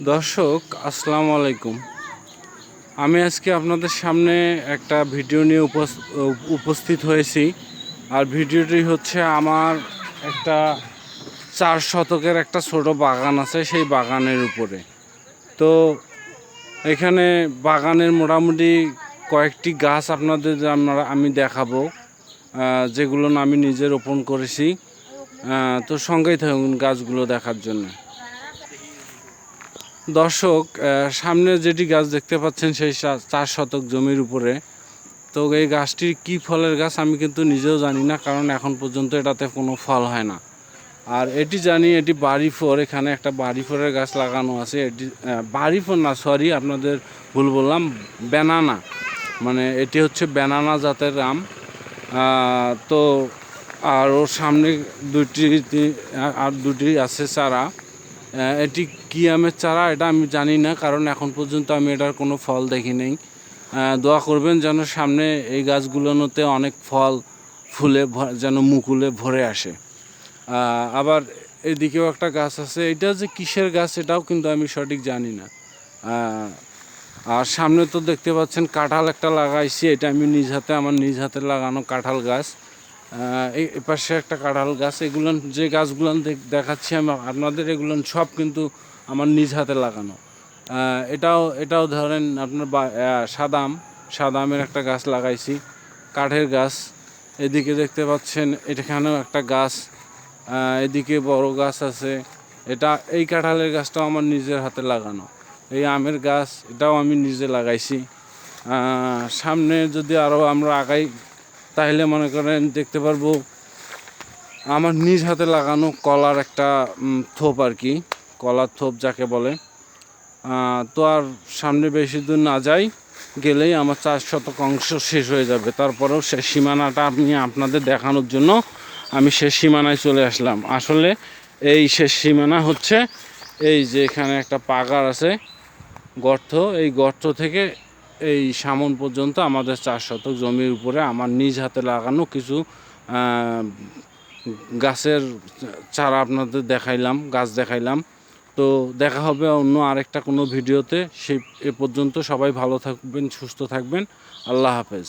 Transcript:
দর্শক আসসালামু আলাইকুম। আমি আজকে আপনাদের সামনে একটা ভিডিও নিয়ে উপস্থিত হয়েছি। আর ভিডিওটি হচ্ছে আমার একটা 4 শতকের একটা ছোট বাগান আছে, সেই বাগানের উপরে। তো এখানে বাগানের মোটামুটি কয়েকটি গাছ আপনাদের আমি দেখাবো, যেগুলো আমি নিজে রোপণ করেছি। তো সঙ্গেই থাকুন গাছগুলো দেখার জন্য। দর্শক, সামনে যেটি গাছ দেখতে পাচ্ছেন সেই 4 শতক জমির উপরে। তো এই গাছটির কি ফলের গাছ আমি কিন্তু নিজেও জানি না, কারণ এখন পর্যন্ত এটাতে কোনো ফল হয় না। আর এটি জানি এটি বাড়ি ফোর, এখানে একটা বাড়ি ফোরের গাছ লাগানো আছে। এটি বাড়ি ফোর না, সরি আপনাদের ভুল বললাম, ব্যানানা, মানে এটি হচ্ছে ব্যানানা জাতের আম। তো আর ওর সামনে দুটি আছে চারা। এটি কী আমের চারা এটা আমি জানি না, কারণ এখন পর্যন্ত আমি এটার কোনো ফল দেখি নেই। দোয়া করবেন যেন সামনে এই গাছগুলোতে অনেক ফল ফুলে যেন মুকুলে ভরে আসে। আবার এদিকেও একটা গাছ আছে, এটা যে কিসের গাছ এটাও কিন্তু আমি সঠিক জানি না। আর সামনে তো দেখতে পাচ্ছেন কাঁঠাল একটা লাগাইছি, এটা আমি আমার নিজ হাতে লাগানো কাঁঠাল গাছ। এই পাশে একটা কাঁঠাল গাছ। এগুলো যে গাছগুলো দেখাচ্ছি আমি আপনাদের, এগুলো সব কিন্তু আমার নিজ হাতে লাগানো। এটাও ধরেন আপনার সাদা আমের একটা গাছ লাগাইছি, কাঠের গাছ। এদিকে দেখতে পাচ্ছেন এখানেও একটা গাছ, এদিকে বড় গাছ আছে। এই কাঁঠালের গাছটাও আমার নিজের হাতে লাগানো। এই আমের গাছ এটাও আমি নিজে লাগাইছি। সামনে যদি আরও আমরা আগাই তাহলে মনে করেন দেখতে পারবো আমার নিজ হাতে লাগানো কলার একটা থোপ আর কি, কলার থোপ যাকে বলে। তো আর সামনে বেশি দূর না যাই, গেলেই আমার 4 শতক অংশ শেষ হয়ে যাবে। তারপরেও শেষ সীমানাটা আমি আপনাদের দেখানোর জন্য আমি শেষ সীমানায় চলে আসলাম। আসলে এই শেষ সীমানা হচ্ছে এই যে এখানে একটা পাগার আছে, গর্ত। এই গর্ত থেকে এই সামন পর্যন্ত আমাদের 4 শতক জমির উপরে আমার নিজ হাতে লাগানো কিছু গাছের চারা আপনাদের গাছ দেখাইলাম। তো দেখা হবে অন্য আরেকটা কোনো ভিডিওতে। এ পর্যন্ত সবাই ভালো থাকবেন, সুস্থ থাকবেন। আল্লাহ হাফেজ।